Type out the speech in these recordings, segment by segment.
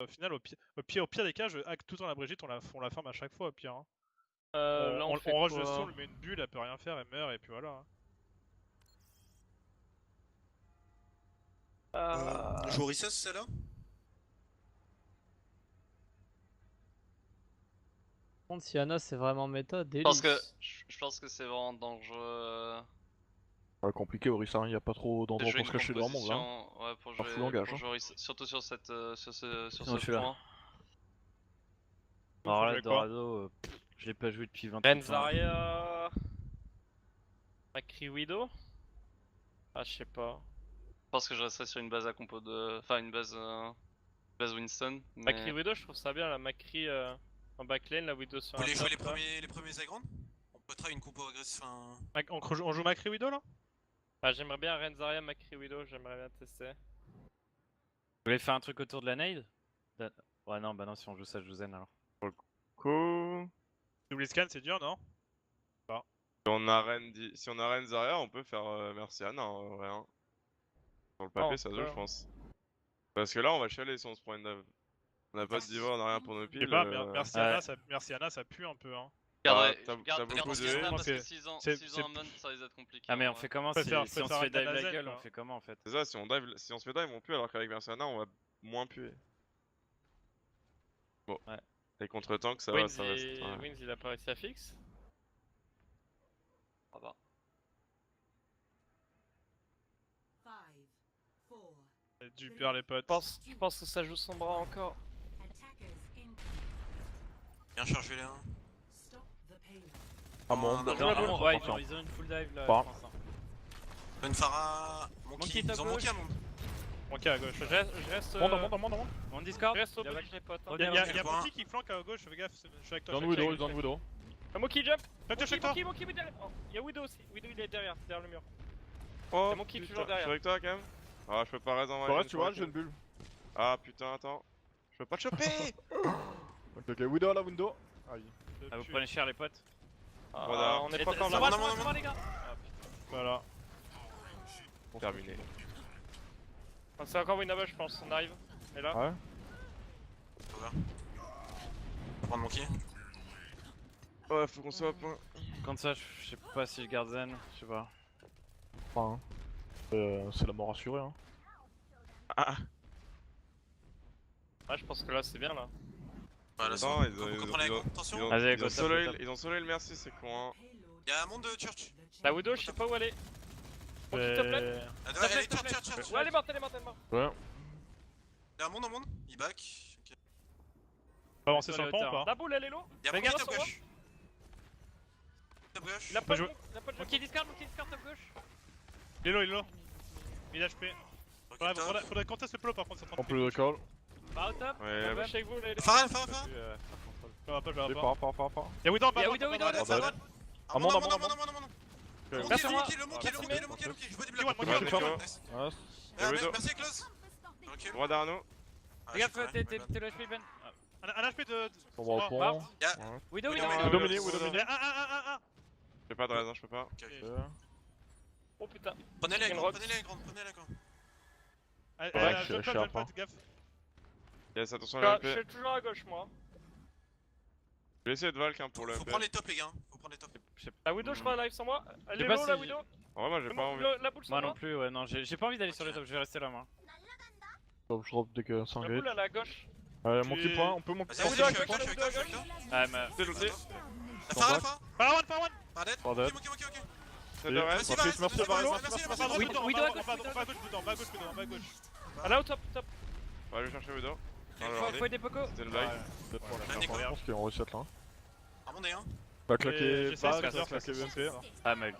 Au final, au pire des cas, je hack tout dans la Brigitte, on la farm à chaque fois au pire. Hein. Là on fait rush quoi? le soul, met une bulle, elle peut rien faire, elle meurt et puis voilà. Hein. Je joue Orisa c'est celle-là? Par contre, Siana, c'est vraiment méta, Je pense délice. je pense que c'est vraiment dangereux. Compliqué Orisa, hein. Y a pas trop de d'endroits jouer pour se cacher une devant le monde là. composition, ouais, pour Alors, jouer, full engage, pour hein. jouer Orisa, surtout sur cette, sur ce Non, je suis là. point. Alors là, jouer quoi Dorado, je l'ai pas joué depuis 20 ans. Renzaria. Macri Widow. Ah, je sais pas. Je pense que je resterai sur une base à compo de. Enfin, une base Winston. Mais... Macri Widow, je trouve ça bien. La Macri en backlane, la Widow sur Vous un voulez jouer top, là. les premiers high ground? On peut try une compo agressive. Enfin... On joue Macri Widow là? Ah, j'aimerais bien Renzaria, Macri Widow, j'aimerais bien tester. Vous voulez faire un truc autour de la nade? Ouais, non, bah non, si on joue ça, je vous aime alors. Cool. Double scan, c'est dur, non? Si on a Renzaria, on peut faire Merciana en vrai. Hein. Sur le papier, ça se joue, je pense. Parce que là, on va chialer si on se prend une dave. On a pas de diva, on a rien pour nos Je sais piles. pas, Merciana, ça pue un peu. Hein. T'as Garde beaucoup parce de que haies. parce que C'est- 6 ans en mode, ça risque d'être compliqué. Ah, mais en on vrai. fait comment Je préfère- si on je se fait préfère dive la Nazel, gueule? hein. On fait comment en fait? C'est ça, si on se fait dive, on pue, alors qu'avec Merciana, on va moins puer. Bon. Ouais. Et contre tank, ça Wins, va, ça reste. Ouais. Wins, il a pas réussi à fixe. Ah bah. C'est du peur les potes. Je pense que ça joue son bras encore. Bien chargé les 1. Ah bon, Ah, bon, non, bon, Ouais, bon, ils ont une full dive là. Pas. je pense, hein. Benfara. Monkey Monkey. est à Ils ont gauche. Monkey à monde. Monkey à gauche. Je reste. monte. Mon Discord? Je reste au Y'a bridge, les potes. Hein. Y'a Quel point? Monkey qui flanque à gauche, fais gaffe, je suis avec toi. Dans Widow, dans Widow. Monkey jump. Check toi. Monkey derrière. Oh, y'a Widow aussi. Widow il est derrière le mur. Oh, C'est Monkey putain, toujours derrière. Je suis avec toi, quand même. Ah, je peux pas raise en Torres, tu vois, j'ai une bulle. Ah putain, attends. Je peux pas te choper. Ok, Widow à la window. Aïe. Ah, vous prenez cher les potes? Voilà. On est pas encore ça là. va, ça va, Les gars. Voilà. Terminé. C'est encore winnable, je pense. On arrive. Et là. Ouais. On va prendre Monkey. Ouais, faut qu'on soit à point. Contre ça, je sais pas si je garde Zen, je sais pas. Enfin, c'est la mort assurée, hein. Ah, Ouais, je pense que là c'est bien là. Voilà, attends, ça. ils ont- On ils comprend ont- la ils ont- attention. Vas-y, ils go ont top, solo go top. ils ont solo le merci, c'est con hein. Y'a un monde de church. La Widow, je sais pas où elle est. Monkey top lane. Elle Top est lane, top church. lane. Ouais, elle est morte, elle est morte. Ouais. Y'a un monde, Il back. Ok. On va avancer sur le pont ou pas? La boule, elle est low. Y'a Mais Monkey regarde top sur moi. gauche. Top gauche. Il a pas de jouer. Monkey discard top gauche. Il est low. 1000 HP. Ok, top. Faudrait contester le plot par contre, c'est On peut le recall. Bah, au top. Ouais, On va ouais. chez vous, les. Farah. Je verrai pas, je verrai J'ai pas. pas. Y'a Widow en bas. Y'a Widow, Widow, Allez, Widow. ça va. Un monde. Le Merci à moi. Monkey. Je vois des blocs. Monkey, Monkey, Monkey. nice. Ouais. Merci, close. Ok. Droit derrière nous. Ah, Fais gaffe, j'ai t'es fait, le HP Ben. Un HP de. On va au pont. Barbe. Widow, Widow, Widow. Widow mini, Il y a un. J'ai pas de raison, je peux pas. Oh putain. Prenez la Une grande. rock. Ouais, je suis à point. Gaffe. Yes, attention à Je la MP. suis toujours à gauche, moi. Je vais essayer de Valk hein, pour le Faut MP. prendre les tops, les gars. Faut prendre les tops. La Widow, je crois, live sans moi. Elle Je est sais pas low, la si- Widow. En vrai, moi j'ai pas envie. La boule sans Moi non moi. plus, ouais, non, j'ai pas envie d'aller sur les top, je vais rester là moi. Je drop dès que ça La engage. boule, elle est à gauche. Monkey point, on peut monter. Vas-y, Widow à je suis gauche, avec toi, Widow à gauche. Ah, mais. C'est looté. Farah. Farah one. Pas dead. Pas dead. Ok. C'est de reste. Vas-y, Merci, vas-y. Widow à gauche, On va à gauche. Ah là, au top, top. On va aller chercher Widow. Faut aider Poco. C'était une blague. Je pense qu'ils ont réussi à être là. Un monde, hein. Va claquer J'essaie back, de faire va claquer ça. BMP. Ah, mais.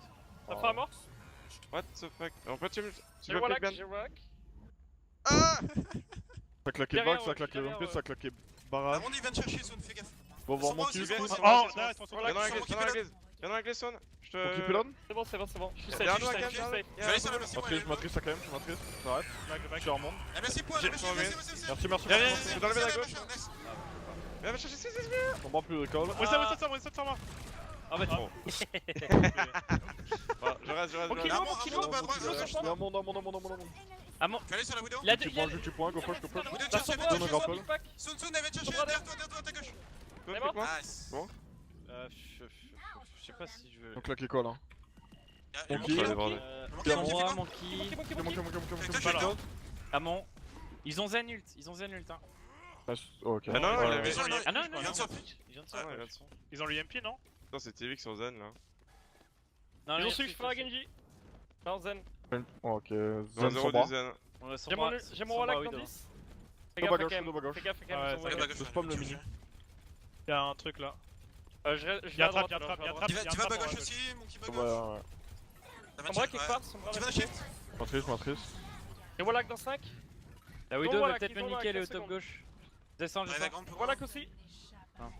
Ça fera mort. What the fuck? En fait, tu J'ai peux Wallach, pick Ben. j'ai Wallach. Ah! Ça claqué Derrière, back, ça claqué derrière, BMP, ouais. ça claqué Un barrage. monde, il vient de chercher, Zone, fais gaffe. Va voir Ils sont Monkey. bons, ils sont bons. Oh, Viens dans la glisse, viens dans la glisse. Viens dans la glisse, Son. Je Monkey te. pylon. C'est bon, c'est bon. Je suis safe, Derrière je nous, suis Akam, safe, je suis safe. Je vais aller sur la merci. Je matrice ça quand même, je matrice. J'arrête. Je suis en monde. Ah, merci, point. J'ai Merci. Merci. Je vais enlever la gauche. Nice. Viens, va chercher 6 viens. On va plus recall. On essaie sur moi. Ah, bah, Bon. Je reste. Ok, Un non, monde, Kilo, un monde, à droite. Un monde. Ah mon. Je vais aller sur la Widow. Il a Petit point, go push, go push. Widow, T'as cherche, son Widow, bras, Donne un cherche. grapple. Soon, elle va te chercher. Son bras, Derrière toi, à ta gauche. C'est bon Nice. Bon. Je sais pas si je veux. Donc là qui colle hein. Y'a Monkey. Monkey. Allez, bordel. Monkey, Monkey, Moi, fais quoi Monkey. Avec toi, je Pas vais là. là. Ah mon. Ils ont Zen ult, hein. Ok. Ah non, il Ouais, avait. Ils ont Ah non, l'UMP, non, Il vient de non. sortir. Ils viennent de Ah, sortir. ouais, là-dessus. Ils ont l'UMP, non? Putain, c'est Tivix sur Zen là. Non, Ils ont rien, su que c'est je ferai tout. Genji. Non, Zen. Ok, Non, Zen 0 son du bras. Zen. Ouais, son J'ai bras- mon son Wallach bras, dans oui, 10. Dos Fais gaffe bagage, quand même. dos bagage. Fais gaffe quand Ouais, même. ça Allez, va. back, Je spam le mini. Il y a un truc là. Je Il y vais a à trap, droite. il y a trap, il y a alors, trap. Tu vas Il y a un back trap gauche en aussi, Monkey back Ouais, gauche. ouais. T'as Son bras quelque part, son bras Tu vas la là-dessus. shift. Matrice. Et Wallach dans 5. La Ils Widow ont va Wallach, peut-être ils me ont niquer, elle est au Wallach, top 15 gauche. Descends, Allez, descends. la grande pour Wallach aussi. Son bras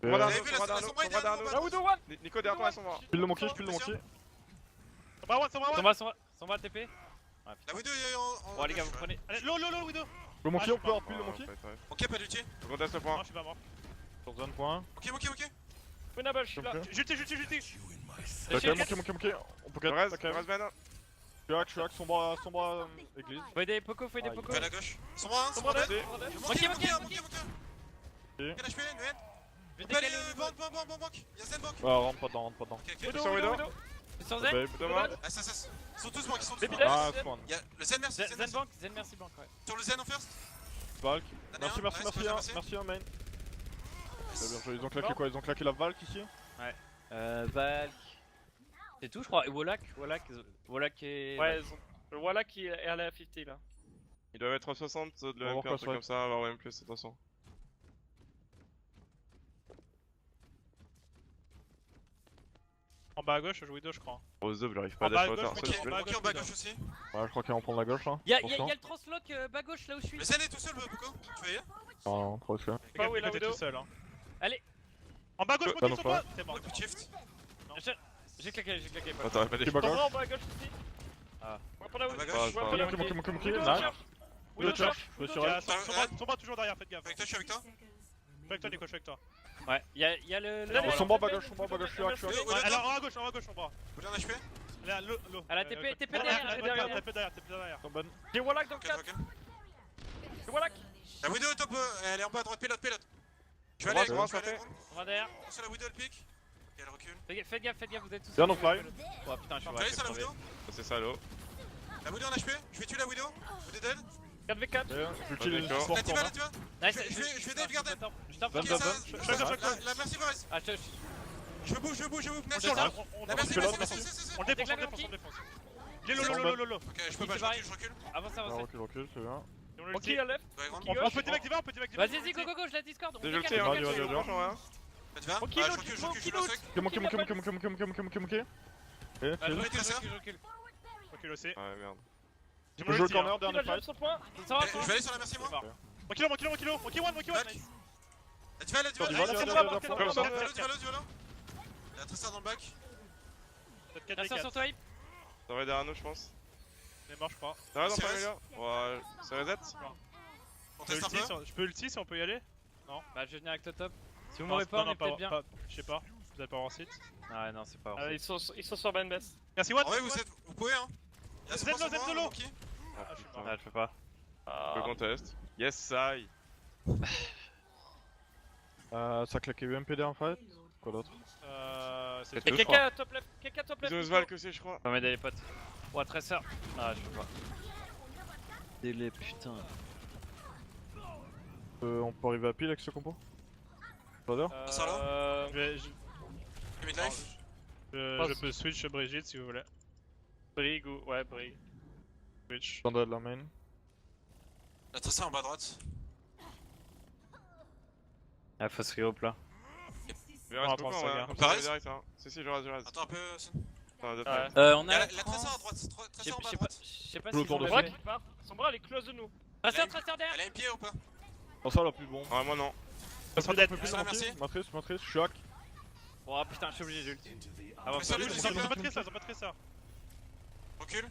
Vous avez d'Arnaud, vu son bras la d'Arnaud, son bras, son il est bras à d'Arnaud. La Widow one. Nico derrière toi, son bras. Je pile le monkey, je pile le monkey. Son bras one, son bras Son one. bras, son bras TP. La Widow est en. Bon les gars, vous prenez. Allez, low, Widow. Le monkey, Ah, on peut avoir pile le monkey. Monkey, pas d'ulti. On conteste le Non, point. je suis pas mort. Sur zone point. Monkey. Winnable, je suis là. J'ulti. Ok, monkey. On peut Le reste, get. le reste, Ben. Je suis hack, son bras église. Faut aider Poco, faut aider Ah, Poco. Fais à la gauche. Son bras, Son son bras bras. dead. Monkey. Monkey. Quel HP, Nguyen? Je On vais peut aller décaler au niveau. banque. Y'a Zen banque. Rentre pas dedans. Ok. Widow, Sur Widow. Widow. Sur Zen. Babe. Thomas. Ah, ça. Ils sont tous banques, ils sont tous Baby banques. Ah, Zen. spawn. Y'a le Zen, merci. Zen Bank, Zen merci Bank, ouais. Sur le Zen en first. Valk. T'en as Merci, un? merci, Ouais, merci, c'est hein, merci. merci, hein, main. Bien joué, ils ont claqué quoi? Ils ont claqué la Valk ici? Valk. C'est tout, je crois. Et Wallach et. Ouais, le Wallach qui est à la 50 là. Il doit mettre 60 de On va l'EMP, voir un quoi, truc comme ça, avoir même plus, attention. En bas à gauche, je joue Widow, je crois. Rose 2, j'arrive pas à En bas à dash gauche, water, ok, ça je en bas à peux. Monkey en bas gauche aussi. Ouais, je crois qu'ils vont prendre la gauche là. Y'a pour ça. le translock bas gauche là où je suis. Le Zen est tout seul, Poco. Tu veux y aller? Non, trop sûr. Pas où est la T'es Widow. tout seul. Hein. Allez. En bas à gauche, Bah, Monkey, non, sur pas. toi. T'es mort. Le coup de shift. J'ai claqué. Ah, t'aurais pas des Qui Ton bagage? bras en bas à gauche aussi. Ah. Ouais, pour la Ah, bah, Widow. gauche. Ouais, pour la Widow. Monkey, Widow nice. cherche. Widow Widow cherche, cherche. je suis sur Il y a elle. son bras toujours derrière, faites gaffe. Avec toi, je suis avec toi. Je suis avec toi, Nico, je suis avec toi. Ouais, y'a le. Là, Son bas bagage, son bas bagage, je suis hack, je suis hack. Widow, Ouais, alors en bas à gauche, son bras. Vous voulez un HP? Là, l'eau. Ah, la TP derrière, derrière. Son bon. J'ai Wallach dans le Ok, 4. ok. J'ai Wallach. La Widow est top, elle est en bas à droite, pilote. Je vais Droite, aller, droite, je vais aller. ça On va derrière. Sur la Widow, elle pique. Ok, elle recule. Faites gaffe, vous êtes tous. Bien no fly. Oh putain, je suis Tu vas aller sur la crevé. Widow? C'est ça, l'eau. La Widow en HP. Je vais tuer la Widow. Vous êtes dead? 4v4. J'utilise d'accord. sport La pour diva, moi. la diva. Nice, Je vais Dave Garden. Je t'en Van Ok, prie. Damme. ça. La merci Forest. Ah, Je bouge. On Merci. descend, La merci. on le défonce. Il est low. Ok, je peux pas, je recule. Avance. Recule, c'est bien. Et on le Ok, ulti. à left. Ouais, grande. Ok, On gauche. peut dévac, on peut dévac. Vas-y, go, je la discorde. J'ai le décale, tir, hein, vas-y, vas-y. franchement, rien. La diva. Ok, Ah, je l'autre, recule, l'autre, je suis au sec. Monkey. Ah, Eh, je chill. recule. Recule aussi. Ouais, merde. J'ai Je mon joue le ulti. corner, Il dernier a déjà fight. son point. Ça va, Je vais aller sur la merci, moi. Monkey one. Back. La diva, Sur du la vol, diva. viens, La viens, diva, viens, là. Il y a Tristan dans le back. Attention sur toi, Hip. Ça va aider derrière nous, je pense. Il est mort, je crois. Ça va dans C'est pas vrai. là. Ouais, ça reset. On teste un peu. Je peux ulti si on peut y aller. Bah, je vais venir avec toi top. Si vous Non, m'aurez pas, non, on est peut-être bien. Je sais pas. Vous allez pas avoir site. Ah non, c'est pas Ils sont sur Ben Bess. Merci Watt. En vrai, vous pouvez, hein. Il y a Zen son Lolo. Monkey. Ah je suis putain. Ah, je peux pas. Je conteste. Yes, ça y. Ça claquait UMP derrière en fight. Quoi d'autre? C'est Et Et deux, quelqu'un top left. Quelqu'un top Ils ont left. Svalk aussi, je crois. Faut m'aider les potes. Ouais, Tracer. Ah, je peux pas. Délai, putain. On peut arriver à pile avec ce compo? Pas Ça, là. Je Give me life. je peux switch Brigitte si vous voulez. Brig ou. Ouais, Brig. Switch. J'en de la main. La Tristan en bas à droite. Ah, faut se re-up là. Il reste beaucoup en ça vrai, vient. comme On ça, reste direct. Hein. Si, je reste. Attends un peu. Attends, deux Ouais. fights. On Il y a a. la Tristan à droite. Je Tristan en bas à sais pas, droite. je sais pas Tout si autour on de l'a Son ça. bras fait. qui part. Son bras, elle est close de nous. Tracer derrière. Elle a un pied ou pas? Oh, ça, la plus bon. Ouais, moi non. Passe peut-être. Un peu plus Ah, merci. Matrice, je suis hack. Oh putain, je suis obligé d'ult. Mais ça, lui, Ils ont pas de très ça. Recule.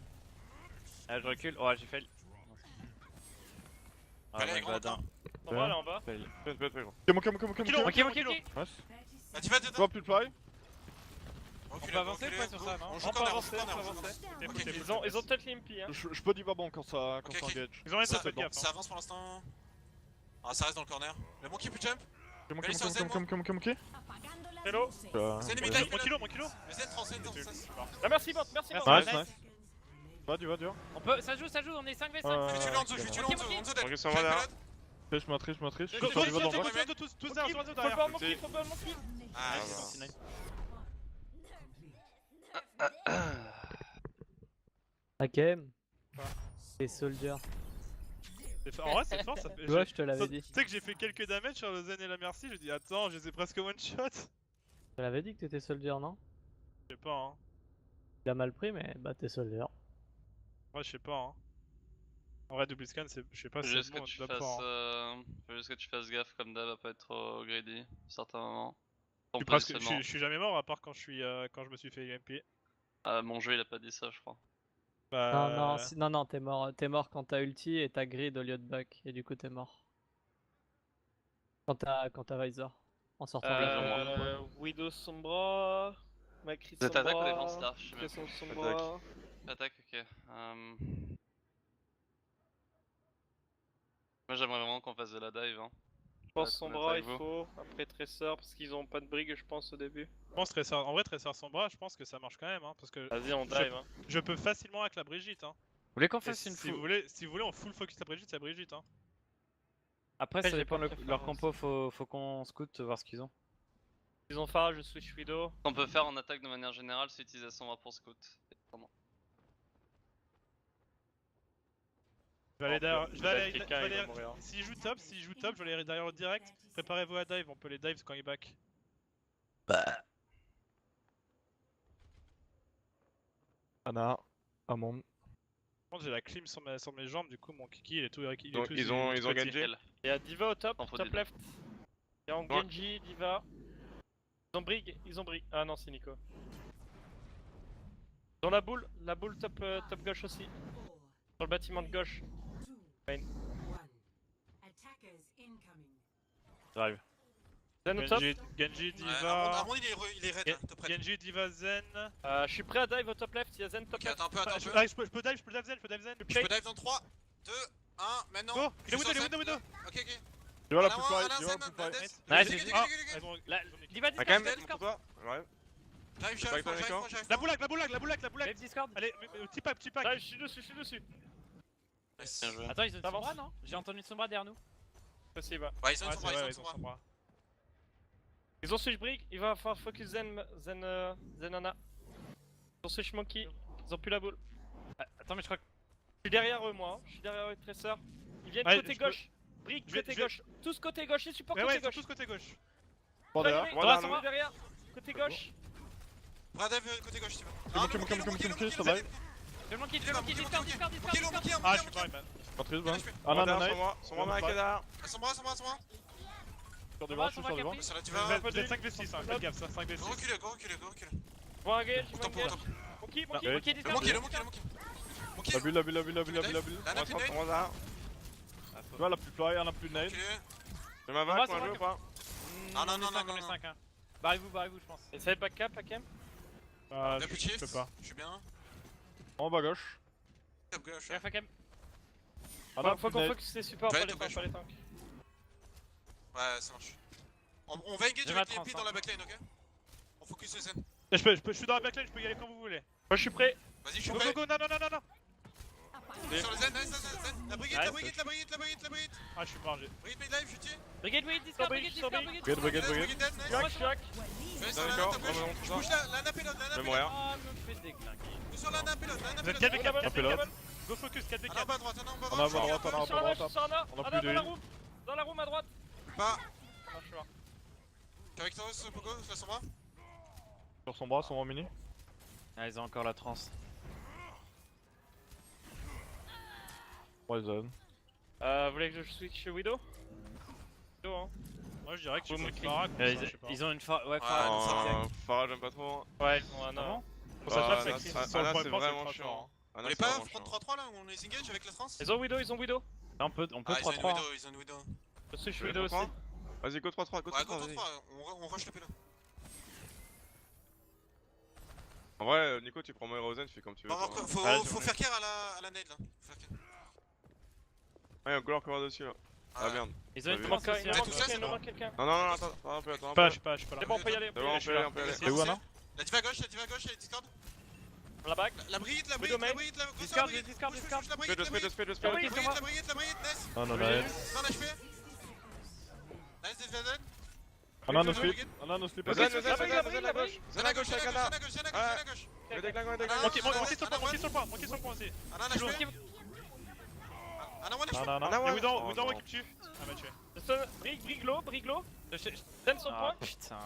Ah, je recule. Oh, j'ai fail. Ah, Allez, my grand bad, hein. Son bras, elle est en bas. Fail. Fais, gros. Ok. Ok. La diva, Nice. dedans. Drop, plus fly. Reculez, peut avancer reculez, ou pas sur go. ça, non On On joue peut corner, on avancer, joue on peut corner, on joue avancer. corner. Ok, Ok, ok. Ils ont peut-être l'impi, hein. Je peux diva bon quand ça Ok, ok. engage. Ils ont laissé Ça, faites gaffe. ça avance pour l'instant. Ah, ça reste dans le corner. Le monkey peut jump. Ok. Hello. Zen est mid-life. Mon kilo. Le Zen transcend dans ce sens. Ah merci bot, merci bot. Nice, nice. Va, du va, dur. On peut, ça joue, on est 5v5. Je vais tuer en dessous, je vais tuer en dessous. En dessous d'elle. Ok, ça va là. Triche, je matrice. Je Go, peux faire diva dans le go, droit. go, tous derrière, Faut le derrière. ball monkey, faut le ball monkey. Ah, Hakem. Et Soldier. En vrai, c'est fort, ça fait. Ouais, je te l'avais Tu dit. sais que j'ai fait quelques damage sur le Zen et la Merci, je dis attends, je les ai presque one shot. Je te l'avais dit que t'étais Soldier, non? Je sais pas, hein. Il a mal pris, mais bah t'es Soldier. Ouais, je sais pas, hein. En vrai, double scan, je sais pas Faut si juste c'est que bon, tu on fasses, doit pas, hein. faut juste que tu fasses gaffe comme d'hab à pas être trop greedy à certains moments. Je Ton suis presque- positionnement. je suis jamais mort à part quand quand je me suis fait MP. Ah, mon jeu il a pas dit ça, je crois. Non, non, t'es mort quand t'as ulti et t'as grid au lieu de back, et du coup t'es mort. Quand t'as Visor, en sortant de la Widow Sombra, Macri Vous êtes Sombra, attaque ou défense là? Je sais même Crescent plus. Sombra. Attaque, ok. Moi j'aimerais vraiment qu'on fasse de la dive. Hein. Je pense Ouais, Sombra il avec vous. faut, après Tracer parce qu'ils ont pas de brigue je pense au début. Je pense en vrai, Tracer sans bras, je pense que ça marche quand même, hein, parce que Vas-y on dive hein. je peux facilement avec la Brigitte, hein. Vous voulez qu'on Et fasse une si vous full. voulez, on full focus la Brigitte, c'est la Brigitte, hein. Après, Après, ça j'ai dépend pas de de leur préférence. compo, faut qu'on scoute, voir ce qu'ils ont. Ils ont Phare, je switch Widow. Ce qu'on peut faire en attaque de manière générale, c'est utiliser Sombra pour scout. Pardon. Je vais aller derrière. Je vais aller. Quelqu'un, je vais il va aller- mourir. S'ils jouent top, je vais aller derrière le direct. Préparez-vous à dive, on peut les dive quand ils back. Ana, Amon. Par contre, j'ai la clim sur mes jambes, du coup, mon kiki il est tout. Donc ils ont petit. gagné. Il y a Diva au top, T'en faut top des- left. Il y a Genji, Diva. Ils ont Brig. Ah non, c'est Nico. Dans la boule top, top gauche aussi. Sur le bâtiment de gauche. J'arrive. Zen au top. Genji, À Diva. mon il est raid, hein, top raid. Genji, Diva, Zen. Je suis prêt à dive au top left, il y a Zen top Ok, left. attends un peu, attends un peu. Ah, je peux dive Zen, Je peux dive dans 3, 2, 1, maintenant. Go, il est Je suis sur window. scène. Ok, ok. Tu vois la Alain, plus pareille, Alain, tu vois la Zen, plus pareille. Hades. Nice, Vas-y, j'ai vas-y, vu. vas-y, vas-y, vas-y. Diva Ah, Discord, quand Diva même, Discord. pour toi. Ouais. J'arrive, j'arrive. La boulac. Discord. Allez, petit pack. Là, je suis dessus. Nice. Bien joué. Attends, ils ont une T'avances. Sombra, non? J'ai entendu une Sombra derrière nous. Possible. Ouais, ils ont Ouais, une c'est sombra, vrai, ils ils ont ont une sombra. son bras. Ils ont switch Brig, il va falloir focus Zen Ana. Ils ont switch Monkey, ils ont plus la boule. Attends, mais je crois que. Je suis derrière eux, moi. Je suis derrière eux avec Tracer. Ils viennent Ouais, côté je peux- gauche. Brig, je vais- côté je vais- gauche. Tous côté gauche, les supports Ouais, côté ils sont gauche. tous côté gauche. Bon, derrière. Dans Voilà, la Sombra derrière. Côté gauche. Bradav côté gauche, tu veux. Monkey, ça va. Fais Monkey, Discord. Discord. Ah, je suis pas, man. Matrice, bon. Ana, Ana, sur Nana. moi, sur moi, Marakada. Sombra. Sur du vent, je suis sur du vent. Sur la tu Vous vas. êtes 5v6, hein, faites gaffe, ça, 5v6. Go reculer. Bon, engage, Au tempo, au tempo. Monkey, Ouais. Monkey, Le Discord. monkey. La bulle. La Moi, bulle. sur moi, là. Tu vois la plus fly, un a plus nade. Je ma Moi, vague, sur moi, moi, je ou pas? Ah, On est 5, hein. Barrez-vous, je pense. Essaye de backup, Hakem. Ah, La plus je peux pas. Je suis bien. En bas gauche. Top gauche. Gaffe, Hakem. Ana, Faut plus qu'on nade. focus les supports, Ouais, pas les top tanks, gauche. pas les tanks. Ouais, ça marche. On va engage J'ai ma avec les trans, MP hein. dans la backline, ok? On focus le Zen. Je suis dans la backline, je peux y aller quand vous voulez. Moi, je suis prêt. Vas-y, je suis Go, prêt. non. Sur le Zen, nice. La Brigitte. Ah, je suis mort, j'ai. Brigitte mid-life, je tue. Brigade, Discord, Brigade, Discord. Brigade. Brigitte dead, nice. Chuck. Je vais sur la D'accord, top gauche. vraiment, Je bouge la nappe pilote. Je vais mourir. Ah, me fait déglinguer. Sur la nappe pilote. Vous êtes 4v4, Un pilote. Go focus, 4v4. En bas à droite, en bas à On a droite. droite, on a Je suis sur Ana, je suis sur Ana. On a Ana, plus dans de la heal. room. Dans la room à droite. Pas. Non, je suis mort. Caractéris, Pogo, sur son bras. Sur son bras, son bras mini. Ah, ils ont encore la trans. Poison. Vous voulez que je switch Widow? Widow, hein. Moi, je dirais que tu Vous fais me une cliquez. Pharak, Euh, je sais pas. Ils ont une fa... Ouais, Ah, fa... non, ça va. Farah, j'aime pas trop. Ouais, ils ont Ana. Bon. Pour ça, Ah, c'est Ana, Chris. Ana, Sur le c'est point de prendre, vraiment c'est chiant. On Ana, est c'est pas vraiment front chiant. 3-3 là où on les engage avec la trans? Ils ont Widow. On peut Ah, ils ont une 3-3. Widow, ils ont une Widow. Je switch Tu veux Widow aussi. 3-3? Vas-y, go 3-3, go Ouais, 3-3, contre vas-y. 3, on rush le pélon. En vrai, Nico, tu prends moi et Rosen, tu fais comme tu veux. Bon, toi, hein. faut faire care à la nade là. Faut faire care. Ouais, y'a encore dessus là. Ah merde. Ils ont une T'as vu trans aussi. T'es hein. tout seul, c'est bon. quelqu'un. Non, attends un peu, attends un Pas là, peu. je suis pas là. C'est bon, on peut y aller. C'est bon, on peut y aller, on peut y aller. T'es où, Anna? La diva à gauche, elle est discord. La bague. La bride, la Widow bride, main. la bride, la grosse Discard, bride. discard, Push, discard. push, la bride, Speed, la speed, bride. speed, La speed. bride. La bride, nice. Non, non, Oui. non. Non, HP. Nice, Desvaden. Anna, no sleep. Anna, no sleep. Zen à gauche. Zen à gauche avec Anna. Zen à gauche. Le déglingue, le Ah, déglingue. Manquez sur le point aussi. Anna, un HP. Anna, one HP. Non, non, Anna, non. ouais. Et Widow, Oh, ouais non. qui me tue. Ah bah tué. Briglo. Zen sur le Ah point. putain,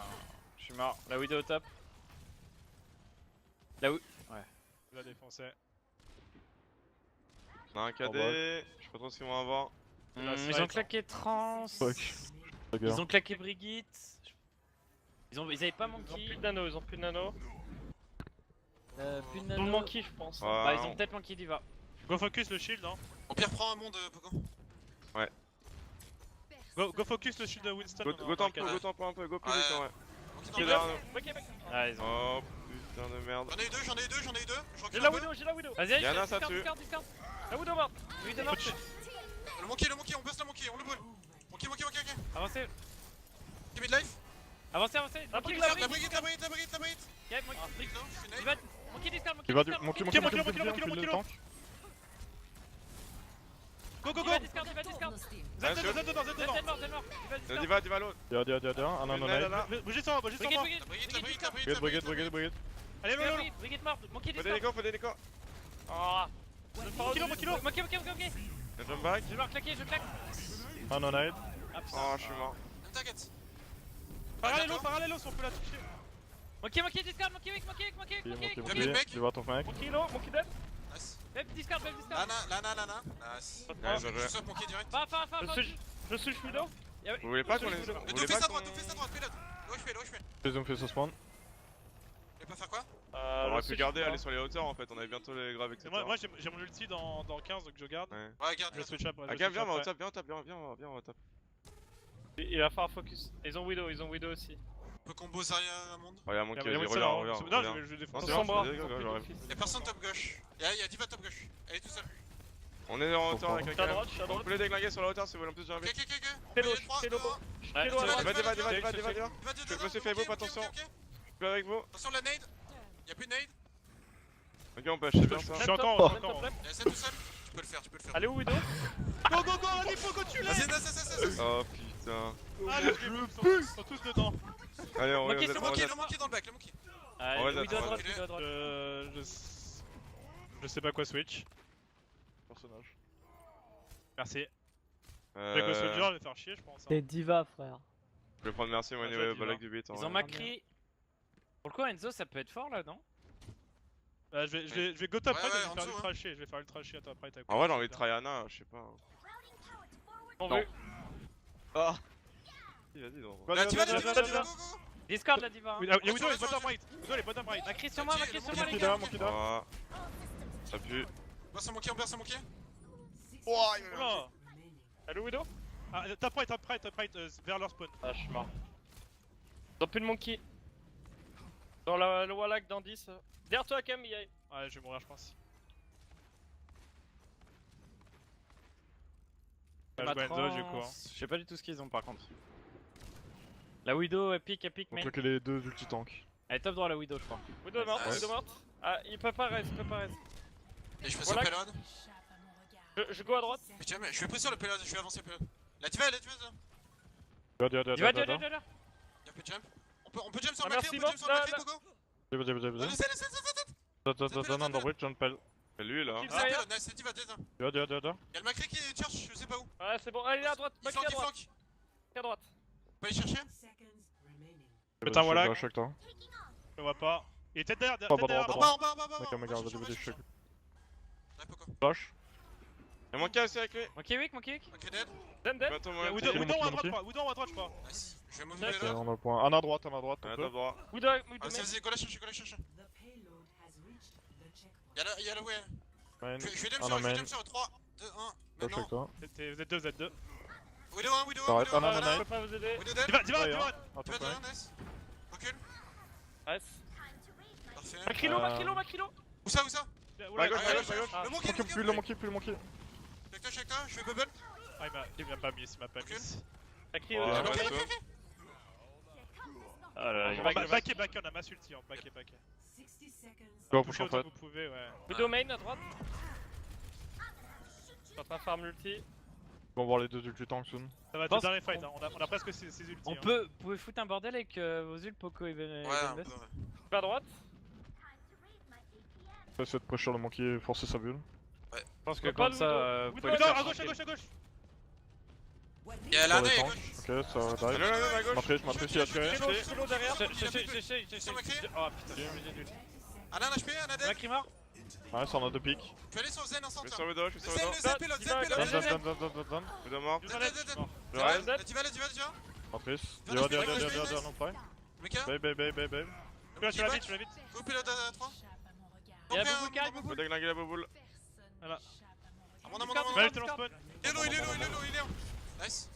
je suis mort. La Widow au top. La Widow. Il a défoncé. On a un KD. Je sais pas trop ce qu'ils vont avoir. Ils ont claqué trans. Fuck. Ils ont claqué Brigitte. Ils avaient pas Ils ont Monkey. plus de nano, ils ont plus de nano. Plus de Ils ont nano. manqué, je pense. Bah, ils ont peut-être Monkey Diva. Go focus le shield, hein. Au pire, prends un monde, Poco. Go focus le shield de Winston. Go tempo un peu, go plus vite en vrai. Ok, Qui est dans le derrière bloc. nous. Ok, Ah, ils ont. Oh putain de merde. J'en ai eu deux. Je recule J'ai un la peu. Widow. Vas-y, Y'en a un, ça tue. Discard. La Widow morte. Widow morte. Le monkey, on baisse le monkey, on le brûle. Monkey. Avancez, Qui met de life. avancez. La Monkey, brigade, la La brigade. brigade. Y'a Monkey. Non, je suis Il nade. va. Monkey discard, Il va discard. monter, Monkey, monter, monkey, monter, monkey, monter, monkey, le monkey. tank. Go. Il va discard. Z dedans. Zen mort. Il va discard. Diva l'autre. Dia, Anna, no nade. Bougez sur moi. Brigade. Brigade. Allez, lolo. Brigade morte. Monkey Faut discard. des décos. Oh. Kilo. Monkey. Le jump back. Je vais voir claquer, je claque. Anna, no nade. Ah putain. Oh, je suis mort. T'inquiète. Parallèle, si on peut la toucher. Monkey discard. Monkey. Monter. Diva ton flank. Monkey dead. Nice. Web discard. Lana. Nice. Ouais, bien joué. Je saute monkey direct. Va. Je suis Widow. Vous voulez pas qu'on les. Mais Vous deux voulez fais pas sa qu'on. droite, pilote. Là où je fais. Ils ont fait ce spawn. Je vais pas faire quoi? On aurait pu garder, aller sur les hauteurs en fait. On avait bientôt les graves, etc. Moi j'ai mon ulti dans 15 donc je garde. Ouais. Ouais, garde. Je switch up. Ah, Gab, viens, on tape, viens, on tape. Il va falloir focus. Ils ont Widow aussi. On peut combo Zarya monde. Oh, y'a mon Y'a qui Winston, regarde. Non, je vais défoncer. c'est Sans bon, bras. j'arrive. Y'a personne top gauche. Y'a Diva top gauche. Elle est tout seule. On est en hauteur avec Je suis à quelqu'un. droite, je suis à On droite. peut les déglinguer sur la hauteur si vous voulez, en plus j'arrive. Ok. Hello, Trois, hello. deux, un. Ouais, Hello, c'est alors. Diva. Je me suis fait beau, pas attention. Ok. Je suis avec vous. Attention la nade. Y'a plus de nade. Ok, on peut acheter bien Je ça. suis encore. Y'a ça tout seul. Tu peux le faire. Allez où Widow? Go, allez, Poco, tu l'as. Vas-y, nice. Oh putain. Allez, ils sont tous dedans. Allez, on Ok, regarde. Le monkey dans le back, le monkey. Ah, Ouais, Widow à d'accord. droite. Je sais pas quoi switch. Personnage. Merci. Avec le soldier, je vais faire chier, je pense. T'es diva, frère. Je vais prendre merci, moi, Ah, anyway, j'ai Balak du beat. Ils ont Macri. Pour le coup, Enzo, ça peut être fort là, non? Je vais go top Ouais, right et je en vais faire dessous, ultra chier. Je vais faire ultra chier à top right. En vrai, j'ai envie de try Anna, je sais pas. On Non. veut. Ah. Vas-y, donc. La Diva, go. Discord la diva. Y'a Widow, il est bottom right. Widow, il est bottom right. Macri sur moi, les Monkey gars. down, Monkey down. Ah. Ça pue. On berce un monkey. Oula. Allô Widow? Ah, top right, vers leur spawn. Ah, je suis mort. Ils ont plus de monkey. Dans le Wallach dans 10. Derrière toi, Cam, il y a. Ouais, je vais mourir, je pense. Je Ma go Enzo, du coup. Je sais pas du tout ce qu'ils ont par contre. La Widow, epic, On main. claque les deux ulti-tanks. Elle est top droit la Widow, je crois. Widow est morte, Ouais. Widow morte. Ah, il peut pas reste, Et je fais ça Voilà. payload. Je go à droite. Mais tiens, mais je fais pression le payload, je vais avancer payload. La Diva, elle est tueuse. Dia. Diva. Y'a plus de jump. On peut jump sur Ah, ma merci, clé, on peut jump sur ma là, clé, là. Pogo. Laissez. Underbridge, on pelle. Et lui là. Kill. Ah, payload, nice, c'est Diva, Dia. Y'a le Macri qui cherche, je sais pas où. Ouais, c'est bon. Allez, à droite. Il Macri à flanque. droite. À droite. On peut aller chercher. Putain, voilà. Je check toi. Je le vois pas. Il est peut-être derrière. Pas droit. En bas. Mec, regarde, vas-y, check. Ouais, Pogo. Flash. Y'a mon cas aussi avec lui. Monkey weak. Macri dead. Zen dead. Attends, Y'a moi. Widow Monkey, à droite, Monkey. quoi. Widow à droite, je crois. Nice. Je vais move Nice. Ok, payload. on a le point. Anna à droite, on Ouais, peut. top droit. Widow Vas-y, main. vas-y, go la chercher. Y'a la way. Main. Je vais Anna main. jump sur 3, 2, 1. Je check Maintenant. toi. Vous êtes deux. Widow 1, Widow 1. Arrête, Widow 1. Anna, Je Anna. peux pas vous aider. Widow dead. Diva, Ouais, hein. Diva. Attends, Diva ouais. dead, nice. Recule. Nice. Parfait. Parfait. Macrilo. Où ça, où ça? Bah gauche, bah gauche, bah gauche. Le monkey, Le monkey, plus le monkey. Check toi, je fais bubble. Ah, il m'a pas mis, il m'a pas Recule. mis. Macrilo. Ouais, Ok, ouais, ok, ouais. ok. Ah là, Back et back, on a mass ulti, hein, back et back. Go Touchez push en autant fait. que vous pouvez, ouais. Widow main à droite. Je suis en train de farm ulti. Ils vont voir les deux ulti tank soon. Ça va être Pense le dernier fight, hein. On a presque ses ultis. On hein. peut, vous pouvez foutre un bordel avec vos ults Poco et Ouais, un peu, Benvest. ouais. Je vais à droite. Essayer de pressure le monkey, forcer sa bulle. Je pense que Faut pas comme le ça, Widow. vous Widow, pouvez Widow, le à faire gauche, à tranquille. gauche, à gauche. Il y a Sur l'année les à tanks. gauche. Ok, ça dive. À gauche. Matrice, il a tiré. Solo derrière. Oh putain, j'ai obligé de lutter. Un HP, un AD. Macri mort. Ouais, ça en a deux pics. Je vais aller sur Zen Je ensemble. suis sur Widow, je suis Le sur Zen, Widow. le Zen pilote, Zen pilote. Done. Widow mort. Zen. Je reste. La diva, Matrice. Viens, Diva, non pas. Mika, Babe. Tu l'as vite. go pilote à 3. Il y a Boubou qui arrive, Faut Boubou. déglinguer la boubou. Ah, mon Tu vas aller te spawn. Il est low, il est low. Nice.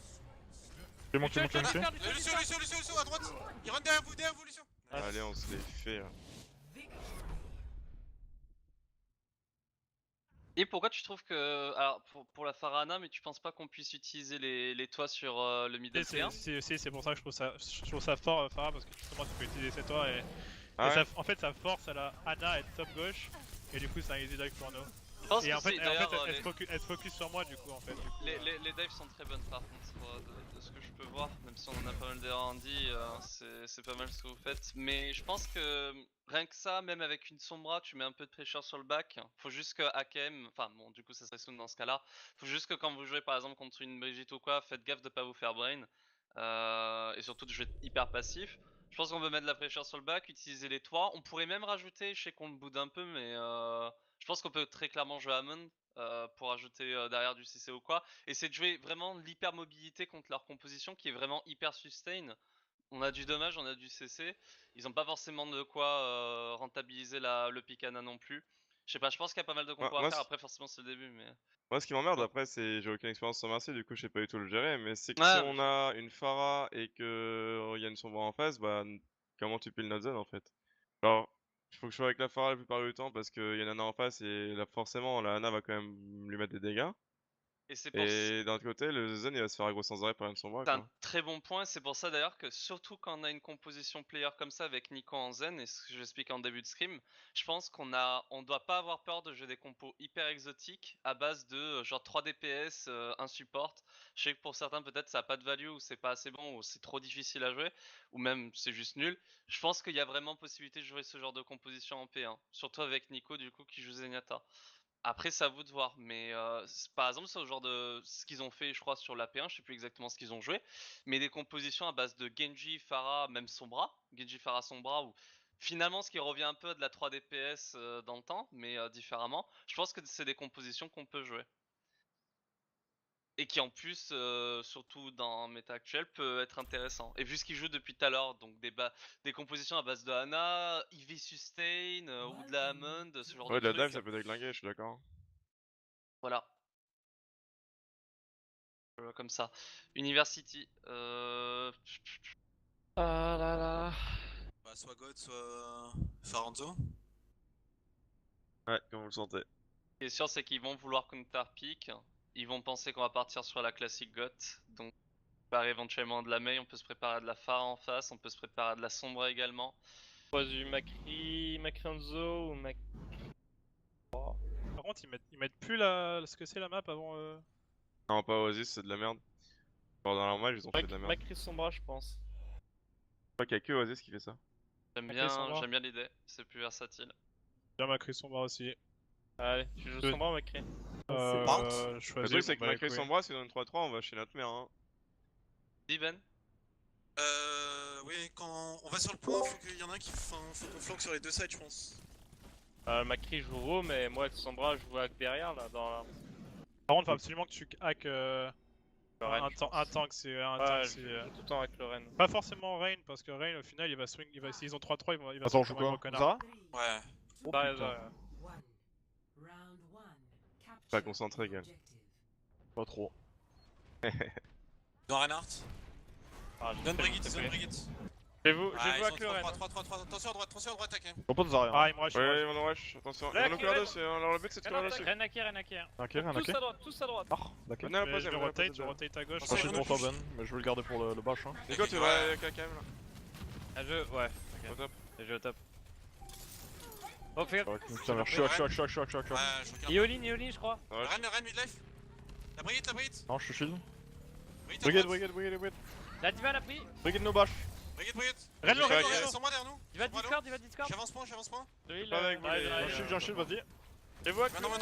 Il manque. Lucio, à droite. Il rentre derrière vous, Lucio. Allez, on se les fait. Et pourquoi tu trouves que. Alors, pour la Farana, mais tu penses pas qu'on puisse utiliser les toits sur le middle C1? C'est pour ça que je trouve ça fort, Farah, parce que justement tu peux utiliser ces toits et Ah ouais. en fait ça force à la Ana à être top gauche et du coup c'est un easy dive pour nous. Je pense Et que en fait, si, d'ailleurs, elle se focus sur moi du coup en fait. les dives sont très bonnes par contre, de ce que je peux voir, même si on en a pas mal d'erreurs c'est pas mal ce que vous faites. Mais je pense que rien que ça, même avec une Sombra, tu mets un peu de pressure sur le back. Faut juste que AKM, enfin bon, du coup ça serait soon dans ce cas-là. Faut juste que quand vous jouez par exemple contre une Brigitte ou quoi, faites gaffe de pas vous faire brain. Et surtout de jouer hyper passif. Je pense qu'on veut mettre de la pressure sur le back, utiliser les toits. On pourrait même rajouter, je sais qu'on le boude un peu, mais je pense qu'on peut très clairement jouer Hammond pour ajouter derrière du CC ou quoi. Et c'est de jouer vraiment l'hyper mobilité contre leur composition qui est vraiment hyper sustain. On a du dommage, on a du CC. Ils ont pas forcément de quoi rentabiliser le Picana non plus. Je sais pas, je pense qu'il y a pas mal de compos à faire. Après, forcément, c'est le début, mais. Moi, ce qui m'emmerde après, c'est j'ai aucune expérience sur Mercy, du coup, je sais pas du tout le gérer. Mais c'est que Ouais, si on a une Pharah et que y a une Sombra en face, bah, comment tu piles notre zone en fait? Genre, il faut que je sois avec la Pharah la plupart du temps parce qu'il y a une Ana en face et là, forcément, la Ana va quand même lui mettre des dégâts. Et c'est pour Et d'un autre côté, le Zen il va se faire aggro sans arrêt par une Sombra. C'est un Quoi. très bon point, c'est pour ça d'ailleurs que surtout quand on a une composition player comme ça avec Nico en zen, et ce que j'explique en début de scrim, je pense on doit pas avoir peur de jouer des compos hyper exotiques à base de genre 3 DPS, 1 support. Je sais que pour certains peut-être ça a pas de value ou c'est pas assez bon ou c'est trop difficile à jouer ou même c'est juste nul. Je pense qu'il y a vraiment possibilité de jouer ce genre de composition en P1, surtout avec Nico du coup qui joue Zenyatta. Après, c'est à vous de voir, mais par exemple, c'est au genre de ce qu'ils ont fait, je crois, sur l'AP1, je sais plus exactement ce qu'ils ont joué, mais des compositions à base de Genji, Pharah, même Sombra, Genji, Pharah, Sombra, ou finalement ce qui revient un peu à de la 3 DPS dans le temps, mais différemment. Je pense que c'est des compositions qu'on peut jouer. Et qui en plus, surtout dans méta actuel, peut être intéressant. Et vu ce qu'il joue depuis tout à l'heure, donc des compositions à base de Ana, Ivy Sustain ou de la Hammond, ce genre Ouais, de de la trucs. dive ça peut déglinguer, je suis d'accord. Voilà. Comme ça. University. Ah là là. Bah, soit God, soit Faranzo. Ouais, comme vous le sentez. Ce qui est sûr, c'est qu'ils vont vouloir counter pick. Ils vont penser qu'on va partir sur la classique GOT. Donc, par éventuellement de la Mei, on peut se préparer à de la Pharah en face, on peut se préparer à de la Sombra également. Soit du Macranzo ou Mac. Par contre ils mettent plus ce que c'est la map avant. Non, pas Oasis, c'est de la merde. Genre dans leur match, ils ont fait de la merde. Macri Sombra, je pense. Je crois qu'il y a que Oasis qui fait ça. J'aime Sombra. bien l'idée, c'est plus versatile. Bien Macri Sombra aussi. Allez, tu joues Sombra ou Macri? Le Choisis. truc, c'est que bah, Macri écoute, Sombra, si on a une 3-3, on va chez notre mère. Hein. Dis Ben. Oui, quand on va sur le point, faut qu'il y en a un faut qu'on flanque sur les deux sides, je pense. Macri joue Raw, mais moi avec Sombra, je joue hack derrière là dans la. Par contre, faut absolument que tu hack Lorraine, un tank, c'est un Ouais, tank, je c'est joue tout le temps avec Lorraine. pas forcément Rain parce que Rain au final il va swing, s'ils ont 3-3 il va Attends, je swing joue comme un quoi? connard. Zara? Ouais. Ouais, ouais. Pas concentré, gars. Pas trop. Dans Reinhardt. Ah, Donne Brigitte, donne Brigitte. Je vais Ah, ils jouer sont avec le Ren. 3, attention à droite, t'as quand même. Compose Zarya. Ah, il me rush. Ouais, ils vont rush, attention. Là, Ils vont qui clear va- dessus, alors le but c'est de clear dessus. Ren hacker, Ren hacker. Ok, rien à Tous à droite, tous à droite. Ah, d'accord. Venez à la Je poser, venez à la rotate, poser. je rotate à gauche. Attention, Je suis Attention, pour push. Faben, mais je vais le garder pour le bash. Hein. Nico, tu Ouais. vas avec la cam là. Ah, je. Ouais. Au top. Et je au top. Oh, fais gaffe. Ouais, putain, merde, je suis hack. Ouais, je regarde. Eoline, je crois. Ouais. Ren, midlife. La brigade. Non, je suis shield. Brigade, Brigade. La diva l'a pris. Brigade no bash. Brigade. Renlo, Ouais, Renlo, ouais. Renlo. Sans moi derrière nous. Il va Sur moi, Discord, il va Discord. J'avance point. De heal, Pas avec vous, les- J'ai un shield, vas-y. Je vois que. Non. Non.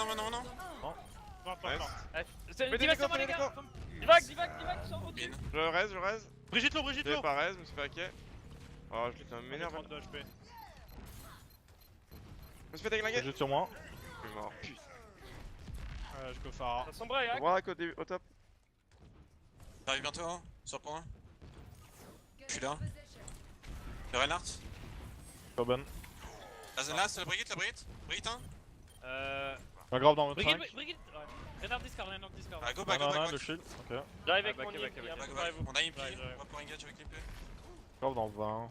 C'est Mais Diva Nico, sur moi, les fais gars. Nico. Divac, sur au-dessus. Bin. Je raise. Brigitte low. J'ai pas raise, je me suis fait hacker. Oh, je l'ai quand même m'énerve. 32 HP. Je me suis fait déglinguer. J'ai sur moi. Je suis mort. Je go Pharah. Ça sombre, hack. Voir au top. J'arrive bientôt, hein, sur le point. Je suis là. Le Reinhardt. Faben. Là, c'est la brigade. Brigade, hein. Un grave dans le Brigade. 5. Ouais. Renard Discord. Ah, go Non, back. le shield. Ok. J'arrive avec back, mon back, imp, back, il y a Back, un back. peu On a Impi, Ouais. on va pouvoir engage avec l'Impi. Grave dans le 20.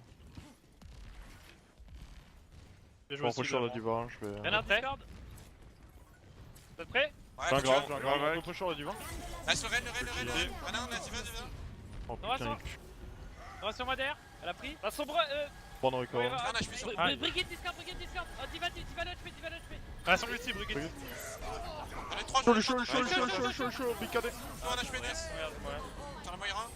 J'ai Je vais joué sur le diva, je vais. Renard Discord. Vous êtes prêts? Ouais, J'ai un grave, continue. je vais push sur le diva. Ah, sur le Ren. Renan, on a Diva. Oh Non, putain, attends. Non, sur moi derrière. Elle a pris. La sombre, bon recall. Ouais, Ah, je suis sur. Brigade Discord. Oh, Diva le HP. Ah, sur l'ulti, Brigitte. On est 3 Chaud, big KD. On a HP, nice. Sur la Moira.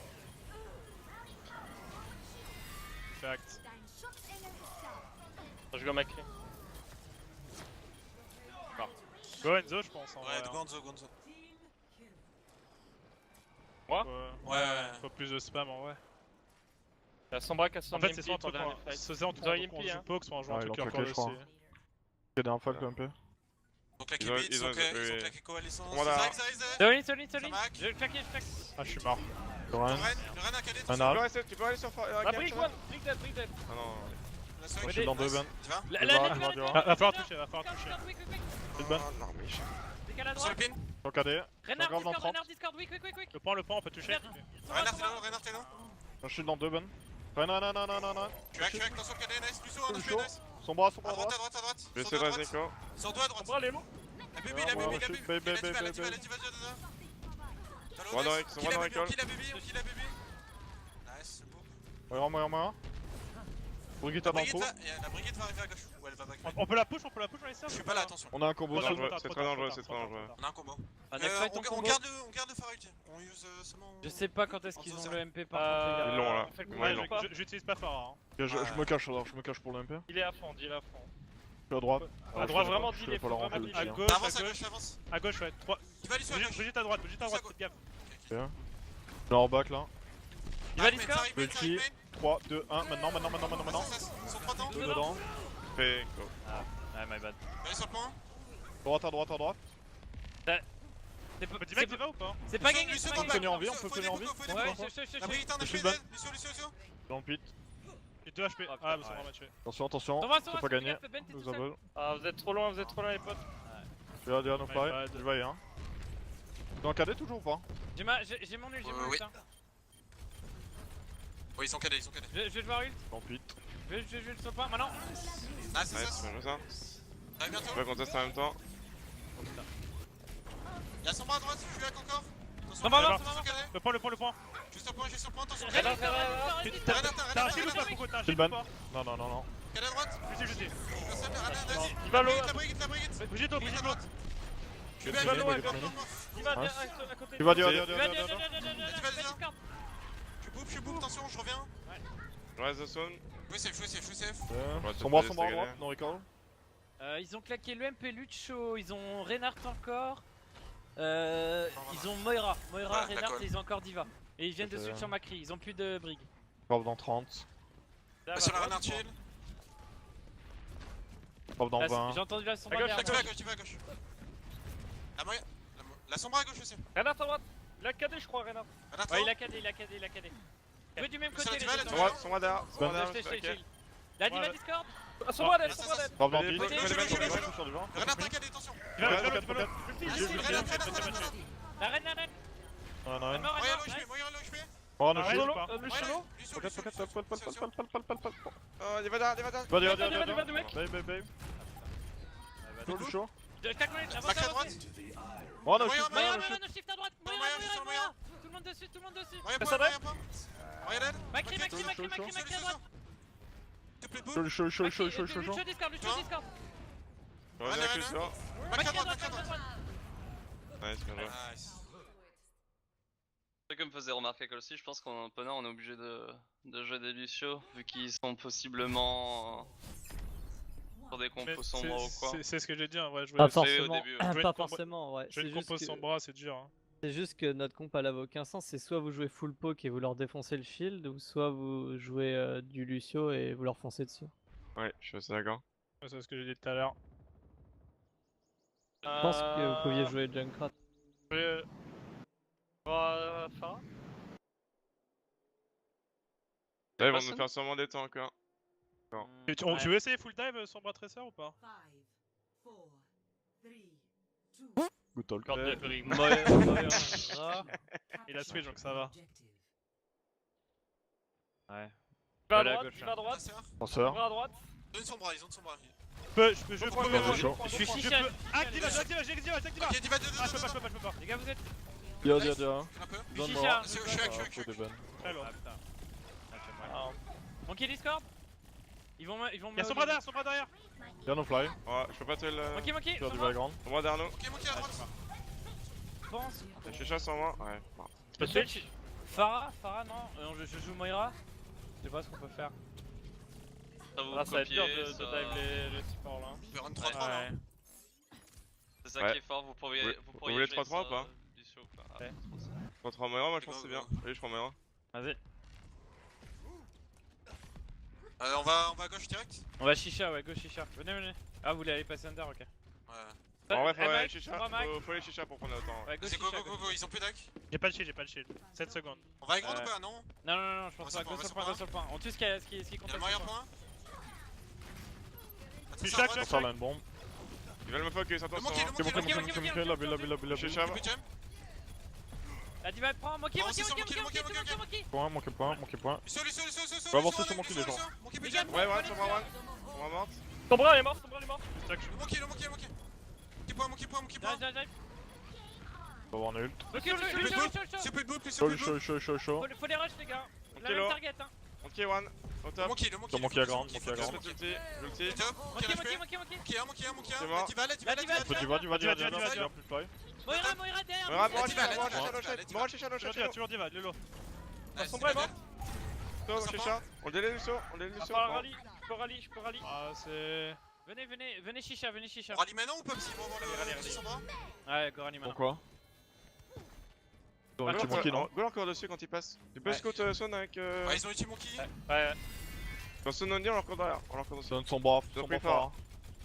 Fact. je go Macri. Go Enzo, je pense. En Ouais, vrai, hein. Gonzo. Ouais. Faut plus de spam en vrai. La sombra qui a son En fait, c'est soit un MP, ton truc dernier en. fight. C'est en Ils ont en Impi, hein. poke, soit en jouant un Ouais, truc ils l'ont encore claqué, je crois. aussi. KD un fuck un peu. Donc la Ils ont- Kibit, ils ils ont- ont oui. claqué coalescence. Voilà. Ça arrive. Solide. Ça mac. Je vais claquer. Ah, je suis mort. Le Run. Ren a calé. Un arc. Tu peux aller sur La brick one, brick dead. Ah non. La Je swing. suis dans 2 ben. Tu vas La Va Va falloir toucher. C'est bon. Oh non, mais je. Décale à Sur le droite. pin. Sur KD. Renard grave dans 30. Discord. Quick. Le point, on peut toucher. Reinhardt est là. Un shield dans 2 ben. Non. Tu hack, attention KD, nice. Lucio, on a Chaud. fait nice. Son bras À droite. Je vais Sur essayer deux de à raise droite. Nico. Sur deux à droite. Sombra, elle est low. La baby. Ouais, La baby. On va dans recall. On kill la baby. Nice, c'est beau. Moyen. Brigitte La dans le brigade trou. la brigade va arriver à gauche. Ou elle va back. On peut la push, on les sert. Je suis pas là, attention. On a un combo Trop sur tard, dangereux, trop c'est tard, très dangereux, trop c'est tard, très trop dangereux. tard. On a un combo. On a fait ton On combo. garde le Phare ulti. On use seulement. Je sais pas quand est-ce qu'ils ont le MP par contre, les gars. Ils l'ont, là. on fait le Ouais, combat, ils l'ont. pas. J'utilise pas Pharah. Hein. Je me cache alors, je me cache pour le MP. Il est à fond, il est à fond. Je suis à droite. À droite, vraiment, je deal, vais il pas faut leur vraiment rentrer À le gauche, tir. Avance. à gauche, ouais. 3. Tu vas aller sur la gauche. Brigitte à droite, faites gaffe. Je suis en back là. Il va Discord. Multi. 3, 2, 1, maintenant. Sur 3 temps. 2 dedans. Fais go. Ah, my bad. Allez sur le point. Droite à droite. Petit mec, tu vas ou pas? C'est pas gagné, Lucio, c'est go pas back. gagné. tenir en vie, on peut Faut tenir en des vie. boucles, faut des Ouais, boucles. je La brigade en Je suis HP. ban. Lucio. Dans le pit. J'ai 2 HP. Oh, Ah, putain, c'est ouais. vraiment tué. Attention, T'en vas, c'est pas gagné. Ben, t'es tout Nous seul. avons. Ah, vous êtes trop loin, les potes. Regarde, no My fly. bad. Je vais hein. Dans KD toujours ou pas? J'ai mon ult, Oui. hein. Oui, ils sont cadés. Je vais devoir ult. Dans le pit. Je vais le sur le point maintenant. Ah, c'est Nice, ça. bien joué ça. T'arrives bientôt. Je vais qu'on teste en même temps. Y'a son bras à droite, je suis hack encore. Non, non, Attention, cadé. Le point. Je suis sur le point, attention. Renard, Cadé T'as un shield ou pas, Coco? T'as un shield ou pas? Non. à droite. Je suis. Il va low. La brigade. Brigitte low. Brigade à droite. Je suis Vas-y, bien, vas-y, bien, vas-y. bien. Il va Ouais. à côté. Tu vas dire. Je bouffe, attention, je reviens. Je reste de zone. Fouet safe. Son bras à droite, non recall. Ils ont claqué le MP Lucho, ils ont Reinhardt encore. Ils ont Moira, Ouais, Reinhardt d'accord. et ils ont encore Diva. Et ils viennent de C'est switch sur Macri, ils ont plus de Brig. Grave dans 30. Sur la Renard chill. Grave dans 20. J'ai entendu la sombre À gauche, derrière. Tu vas à gauche. La sombre à gauche aussi. Renard à droite. Il a KD, je crois, Renard. Renard Ouais, il a KD. Jouez du même Sur côté la les Diva, deux. la Son bras, son bras derrière. Son bras Je derrière. t'ai Ok. shield. La Diva Ouais. Discord. Son bras d'aide. Grave dans Je 10. vais Je le suis mettre. sur du vent. Renard t'as cadé, attention. Tu vas Ouais, le peut-être. La reine, Non. la reine. Moira Mort, l'OHP. Oh, Ah, no ouais, shit. je pars. Ouais, Lucio, Pocket, Lucio, pocket, Lucio, pal, Lucio. Oh, Nevada. Vas-y, Vas-y, vas-y, vas-y, vas-y. vas-y, mec. Babe. Go, Lucio. Tac, Moïse, avance, Back à avance. droite. Oh, no Moyen, shit. Moira, No Moira, shit. no shift à droite. Moira, Moira, je suis sur Moira. Tout le monde dessus, tout le monde dessus. Moyen Passe point, à droite. moyen point. Moyen dead. Macri, Ok, Macri, Macri, chaud, Macri, Macri à Lucio, droite. Te plaît Chaud, boum. chaud, chaud, chaud, chaud, chaud. Lucio Discord, Lucio Hein Discord. Je reviens avec Lucio. Back à Macri à droite, droite, back à Macri à droite. droite. Nice, bien joué. Nice. Ce que me faisait remarquer que aussi, je pense qu'en opener on est obligé de jouer des Lucio, vu qu'ils sont possiblement sur des Mais compos sombres ou quoi. c'est ce que j'ai dit, hein, ouais, jouer Pas au forcément, début, ouais. Jouer pas une compo- forcément, ouais. jouer C'est une juste, compo que... sans bras, c'est dur. Hein. c'est juste que notre comp elle avait aucun sens. C'est soit vous jouez full poke et vous leur défoncez le shield, ou soit vous jouez du Lucio et vous leur foncez dessus. Ouais, je suis assez d'accord. Ouais, c'est ce que j'ai dit tout à l'heure. Je pense que vous pouviez jouer Junkrat. Farah. Là, ils vont Personne nous faire sûrement des temps encore. Tu veux essayer full dive sans bras tracer ou pas? Good talk. Ouais. Il a switch donc ça va. Ouais. Va à Voilà, droite, gauche, va à droite, Penseur. va à droite. Donne son bras, ils ont son bras. Je peux, je Prends, peux. prends, chaud. Je suis Je chicha. peux. Active, active. Ok, diva 2, Ah, je peux pas. Les gars, vous êtes. Dia. Un peu. Donne-moi. Chicha. Je suis hack, je suis hack. Très lourd. Monkey Discord. Ils vont Il y a son bras derrière, Dia no fly. Ouais, je peux pas te le. Monkey, Sur du sur moi. background. Pour moi, Darno. Ok, mon à droite. Pense. Je suis chasse sur moi. Ouais. Bon. Je peux switch. Farah, non, je joue Moira. Je sais pas ce qu'on peut faire. Ça vous Là, ça va être dur copier, de ça- dive les supports là. On peut run 3-3 là. C'est ça Ouais. qui est fort, vous pourriez Vous voulez jouer 3-3 ou ça, pas Lucio ou pas. Ouais. Contre Moira, moi je pense que c'est Go, bien. Allez, je prends Moira. Vas-y. On va à gauche direct. On va chicha, ouais, go chicha. Venez. Ah, vous voulez aller passer under, ok. Ouais. En vrai, faut Eh, aller Mike, chicha. on va, Mike. Faut aller chicha pour prendre le temps. Ouais, go Vas-y, chicha. go, ils ont plus d'ac. J'ai pas de shield. 7 secondes. On va avec grand ou Ouais. pas, non? Non, je pense On va pas. Go sur sur le le point, go sur le point. On tue ce qui compte. Y'a le moyen point. Puis Attends, chaque- ça va. Penseur là une bombe. Ils veulent me focus, attention. monkey, hein. le monkey, Lobby. Chicha, Le jump. La diva elle prend. Monkey. Mon point. Lucio. Va avancer sur Monkey, les gens. Monkey, Les gars, Ouais, one, sur moi, one. Sur moi, morte. Ton bras est mort. Le monkey. Monkey point. Dive. On va avoir un ult. Ok, S'il peut être Chaud. Faut les rush, les gars. La Kilo. même target, hein. Ok, one. Au top. Monkey. Sur Monkey à grande, Monkey à grande. L'ulti. Top. Monkey. Monkey. C'est mort. La diva. Faut diva, plus fly. Moira derrière. Moira, Diva, chicha, Diva. Moira, chicha, Toujours diva, Lolo. Son bras est mort. chicha. On le délai, Lucio. On le délai, Lucio. Je peux rally. Ah, c'est. Venez chicha. On rallie maintenant ou pas s'ils vont avoir le son bras? Ouais, go rally maintenant. Pourquoi Go Petit Monkey, non encore dessus quand il passe. Tu peux Ouais. scout Son avec. Ouais, ils ont ulti Monkey. Ouais. Quand Son on dit, on leur court derrière. On leur court dessus. Donne son bras, Ils ont pris fort.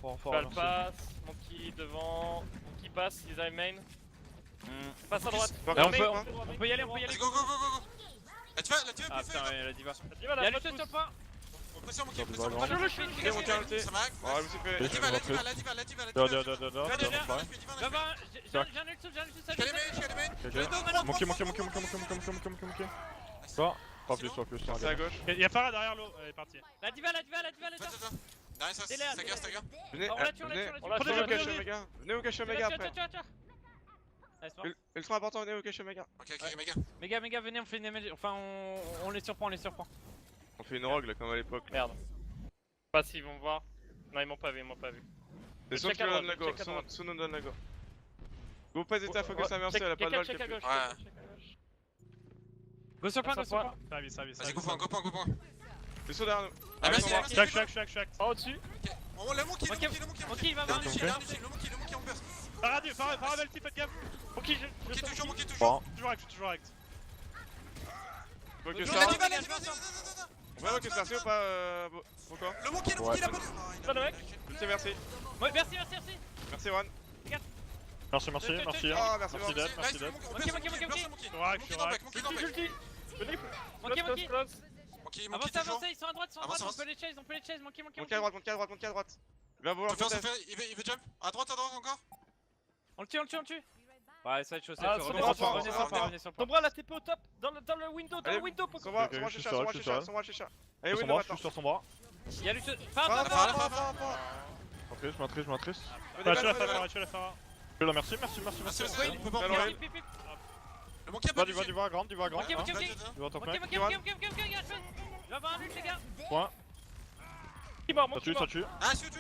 Fort, Balle passe. Monkey devant. Monkey passe. Ils arrivent main. Passe à droite. Par Là, contre, on peut y aller. Vas-y, go. La diva Ah est plus putain, faible. ouais, la diva. Y'a Lucio sur le point. On pression Monkey. Sur le pression background. Monkey. Ok, Monkey ulti. Ça va. Ouais, je me suis fait. La diva. Dia. Va voir. J'ai un ult, ça Je suis allé main. Monkey. Pas plus. C'est à gauche. Il y a Farah derrière l'eau, elle est partie. La diva. Attends. Derrière ça, stagger. Venez, On la tue, on la venez. tue, on la tue. Venez On au la cache tue. Omega. Venez au cache Omega après. Nice, mort. Ultra important, venez au cache Omega. Ok, méga. Méga, venez, on fait une damage. Enfin, on les surprend. On fait une rogue là, comme à l'époque. Merde. Pas s'ils vont voir. Non, ils m'ont pas vu. C'est sûr Check que à tu donnes la droite, go. check à droite. Sous nous donne la go. Vous pas hésiter à focus à Mercy, elle a pas de balle. Check à gauche. Ouais. Go sur le point. Service. Vas-y, go point. C'est sous derrière nous. Ah, vas-y, Avec vas-y. moi. Chaque. En au-dessus. Le monkey. Ok, il va voir. Le monkey en burst. Farah, Belty, faites gaffe. Ok, Monkey toujours. Toujours acte. Focus La là. diva. On va focus Mercy ou pas pourquoi Le monkey, il a pas de. Pas de mec. Ulti merci. Ouais, merci. Merci One. Merci. Ah merci Merci One. Dead. Avancez, toujours. ils sont à droite, Avance. on peut les chase, Monkey. Monte à droite. Il va vouloir Il contest. veut jump. À droite encore. On le tue. Ouais, ça va être chaud, Ah, revenez Sombra, sur le point, Sombra, revenez sur le point, revenez sur le point. Sombra, la TP au top, dans le window, Allez, Poco. Sombra, Ok, Sombra, je suis Chicha, sur elle, Sombra, je suis sur Chicha, elle. Sombra, Chicha. Je Allez, suis window sur Sombra, je suis sur Sombra. Il y a Lucio. Je m'attriche. Tu vas la faire. Je la merci. Merci, Oui, il peut pas Alors, revenir. Pip, pip. Le monkey a Va pas du touché. va à grande, Ok, ok, ok. Du va top mec. Ok, il va avoir un ult, les gars. Point. Qui mort, Ça tue. Ah, shoot.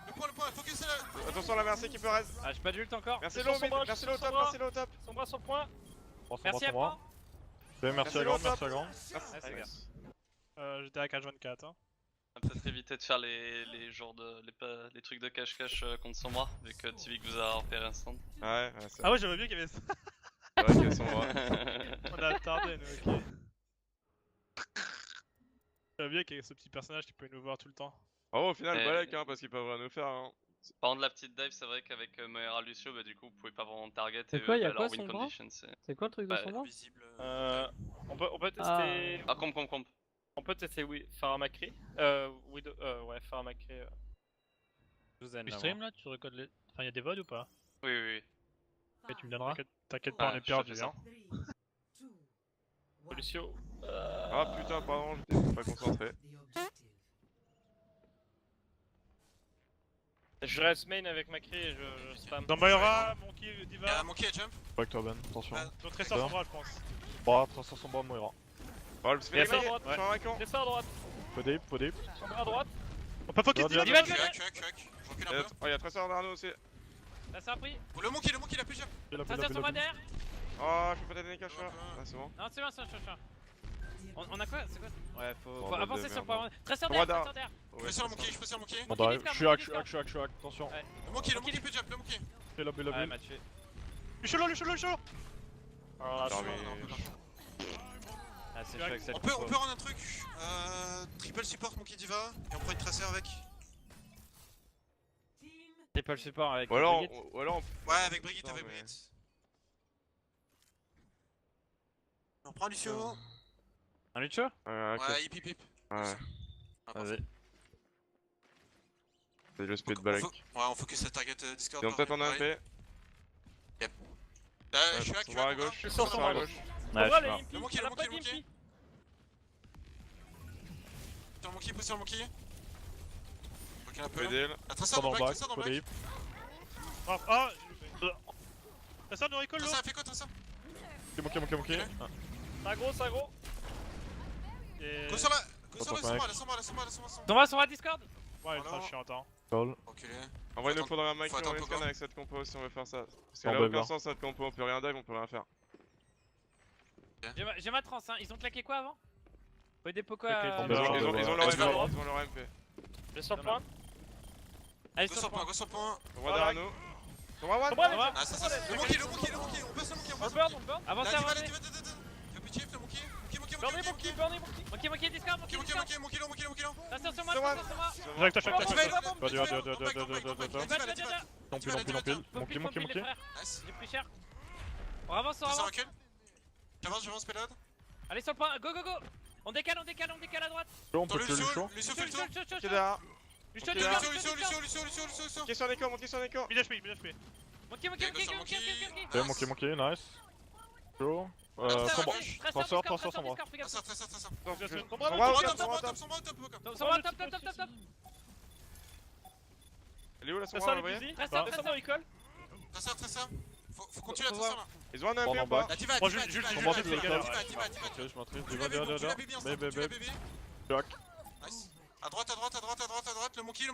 Le point, focus là. Attention, la merci qui peut reste. Ah, j'ai pas d'ult encore. Merci sur l'eau, Sombra, merci sur l'eau top, Sombra. merci l'eau top. Sombra sur le point. Merci à moi. Merci à grande, merci à grande. Merci, les gars. J'étais à H24. Hein. On va peut-être éviter de faire les genres de. les trucs de cache-cache contre Sombra, vu que Tivik vous a repéré instant. Ouais, c'est Ah ouais, j'avais vu qu'il y avait ça. vrai qu'elles sont Sombra. On a attardé, nous, ok. J'avais vu qu'il y avait ce petit personnage qui pouvait nous voir tout le temps. Oh, au final, Eh, balèque, hein, parce qu'ils peuvent rien nous faire. Hein. Par contre, la petite dive, c'est vrai qu'avec Moira Lucio, bah du coup, vous pouvez pas vraiment target. C'est et quoi, eux, y a bah, quoi, leur win Sombra condition, c'est. C'est quoi le truc de Bah, Sombra? Visible. On peut tester. Ah. Comp. On peut tester Farah Macri. Ouais, Farah Macri. Tu stream là? Tu recodes les. Enfin, y'a des vods ou pas? Oui. Et tu me donneras? T'inquiète pas, on est je te perdu. fais ça. Hein. Lucio. Ah putain, pardon, j'étais pas concentré. Je reste main avec Macri et je spam. Dans Moira, Monkey, Il y a Diva. un monkey à jump. Avec toi Ben, attention. Ah. Notre Tressor D'accord. Sombra, je pense. Bah, 300 Sombra Moira. Oh, le spin Et est ça à grillé, droite. je suis un vainqueur. Fais ça à droite. Faut dip. Sombra à droite. On peut focus Diva, Diva, Diva, Diva. Cuac. Je recule un peu. Oh, y'a Tressor d'Arnaud aussi. Là, ça a pris. Le monkey, il a plus jump. Ça tire sur moi derrière. Oh, je peux pas donner cache là. Ah, c'est bon. Non, c'est bon, c'est un. On a quoi? C'est quoi? Ouais, faut Bordel de avancer sur le merde. point. Tresseur Droit derrière, d'art. tresseur derrière. Je peux sur le monkey, je peux sur le monkey. On Monkey dive. discard, Je suis hack, Monkey attention. Ouais. Le monkey peut jump, le monkey. Fais lobby. Ouais, m'a tué. Je suis chaud. Ah, Non, Non, mais- non, non. Ah, c'est chaud avec cette On peut compo. rendre un truc. Triple support monkey diva. Et on prend une tracer avec. J'ai pas le support avec. Ou alors, Brigitte. Ouais, avec Brigitte, Non, avec mais- Brigitte. On prend Lucio. Un Lucio? ok. Ouais, hip. Ouais, Ah, parfait. Vas-y. c'est le speed On balèque. Ouais, on focus la target Discord. Ils ont peut-être en Ouais. MP. Je suis hack, Sombra à gauche. sur Sombra à Sombra. gauche. Ouais, Sombra, je les suis impi. Le monkey, Elle a le pas monkey, d'impi. Sur le monkey, pousse sur le monkey. Recule un peu. Peu deal. La tracer Dans dans le black, back, tracer dans faut black. dip. Ah, j'ai loupé. Tressor de recall, Tracer, fait quoi, tracer? Monkey. C'est gros. Et... Go sur la. Go Attends, sur le mec. Sombra. Sombra Discord. Ouais, ultra Voilà. chiant, hein. Call. Reculé. En vrai, il nous Faut faudrait un mec faut qui attendre on Poco. scan avec cette compo si on veut faire ça. Parce En qu'elle a bug, aucun hein. sens cette compo, on peut rien dive, on peut rien faire. J'ai ma trans, hein. Ils ont claqué quoi avant? Faut aider Poco Claqué à. le Ils Bah, ont ouais. leur tu MP, vas ils ont leur MP. J'ai sur le point. Allez, Go sur sur le le point, point. go sur le point. Sombra derrière nous. Sombra one. Sombra, Sombra. Ah, ça. Le monkey, on passe le monkey, on passe le monkey. On le burn. Avancez, Là, avancez. Fais petit chip, le monkey. Burner, burner. Monkey Discord, Monkey Discord. Monkey. Tresseur sur moi, Sur moi. tresseur sur moi. Direct à chaque Burn, fois. burn, Diva, burn. Vas-y. Pile, Monkey. frère. Nice. J'ai pris cher. On avance, on Ça avance. recule. J'avance, pélade. Allez sur le point, go. On décale à droite. On Dans peut tuer le chaud. Lucio fait le tour. Qui est derrière. Lucio, Ok, Discord, Lucio. Qui est sur les corps, monte sur les corps. Mid HP. Monkey. Monkey, nice. Chaud. Sombra. Tresseur, Sombra. Sombra top. Elle est où la Fais Sombra, ça, vous voyez? les busy. Tresseur, Tresseur, il colle. Tracer. Faut continuer à Faut tracer là. Ils ont un Bon, MP en ou pas? back. La diva, Moi, diva, Jules, diva, Jules, diva, Jules, diva, Jules, diva, Jules, diva. Ok, je m'attrice. Tu la baby ensemble, tu la baby. Jack. Nice. À droite, le monkey.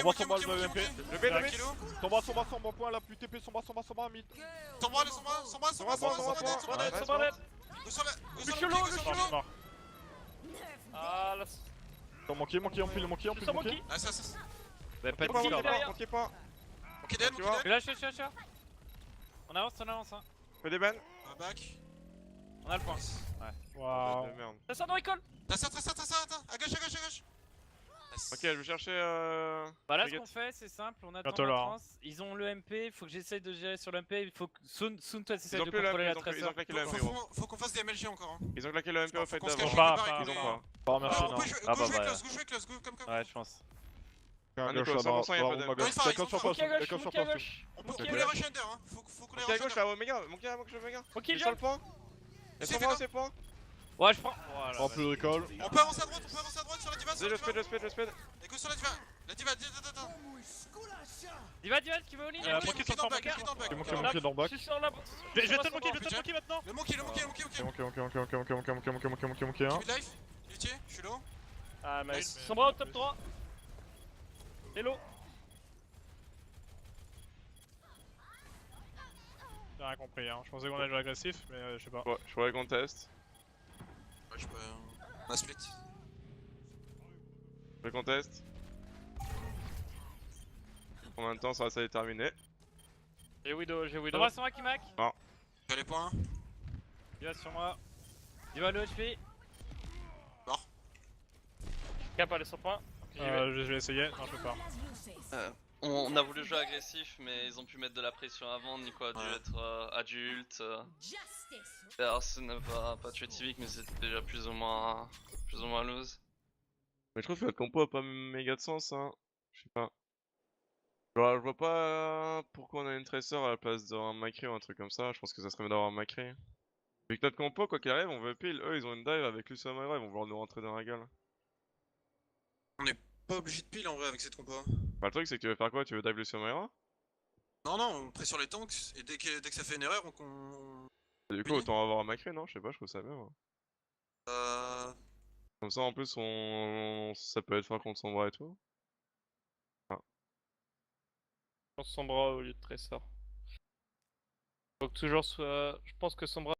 Sombra, je vais MP. Le B, le B. Kilo. Sombra, point là, plus TP, Sombra, mid. Sombra, dead. Sombra dead. Go sur la. Lucio, Mort. Ah, là. Monkey, on pile, Je suis sur Monkey. Ah, ça. Bah, pas de Monkey Discord. derrière. Montiez pas. Ok, dead. Tu vois. Là, je suis. On avance, hein. Fais des bans. Back. On a le point. Waouh. De merde. Tresseur, il colle. Tracer, attends. À gauche. Nice. Ok, je vais chercher Bah là, ce Brigitte. qu'on fait, c'est simple. On attend Bientôt la là, hein. trans. Ils ont le MP. Faut que j'essaye de gérer sur le MP. Il faut que Soon, toi, Ils t'essayes ont de plus le contrôler MP, la ils ont tresseur. claqué le MP, gros. Faut qu'on fasse des MLG encore. Hein. Ils ont claqué le MP au fait Faut qu'on se d'avant. cache Pas, quelque part pas, avec pas. les- Pas Ah, merci, on non. peut Ah, bah, jouer bah. close, go comme. Ouais, je pense. Ah, gauche, Nico, là, dans 100% y'a la pas roue, de- ma gauche. Non, il faut, D'accord, il faut sur Monkey à place, gauche, d'accord, sur Monkey à place. gauche. On peut Ok. les rush under, hein. Faut qu'on les Monkey à rush gauche, under. là, Omega, Monkey à Omega. Ok, Il est sur le jump. point. Il est C'est sur fait moi, là. c'est point. Ouais, je prends. Voilà, Prends plus de recall. On peut avancer à droite sur la diva, sur Vas-y, la je speed, diva. je speed, je speed. Et go sur la diva. La diva, attends. Diva, qui va au lit. Monkey sur le dans flanc, le back, dans le back. Monkey dans le back. Je suis sur la. Je vais tête Monkey, je vais tête Monkey maintenant. Le monkey, Ok, hein. Mid life. Luthier, je suis low. Ah, mais- Sombra au top 3. Hello. J'ai rien compris, hein. Je pensais qu'on allait jouer agressif, mais je sais pas. Ouais, je pourrais qu'on teste. Ouais, je peux. On a split. Je pourrais qu'on teste. Combien de temps ça va s'être terminé? J'ai Widow. Sombra sur moi qui mac. J'ai les points. Diva sur moi. Diva le HP. Mort. Cap, allez sur point. Je vais essayer. Non, je peux pas. On a voulu jouer agressif, mais ils ont pu mettre de la pression avant. Nico a dû Ouais. être adulte. Personne n'a pas tué Tivik, mais c'était déjà plus ou moins loose. Mais je trouve que notre compo a pas méga de sens, hein. Je sais pas. Genre, je vois pas pourquoi on a une Tracer à la place d'un Macri ou un truc comme ça. Je pense que ça serait mieux d'avoir un Macri. Vu que notre compo, quoi qu'il arrive, on veut pile. Eux, ils ont une dive avec Lucio Moira, ils vont vouloir nous rentrer dans la gueule. Pas obligé de pile en vrai avec cette compo. Bah, le truc, c'est que tu veux faire quoi? Tu veux dive Lucio Moira? Non, on presse sur les tanks et dès que ça fait une erreur, on. Du coup, Oui. autant avoir un Macri, non? Je sais pas, je trouve ça bien. Moi. Euh. Comme ça, en plus, ça peut être fort contre son bras et tout. Sombra au lieu de Tracer. Donc toujours soit. Je pense que Sombra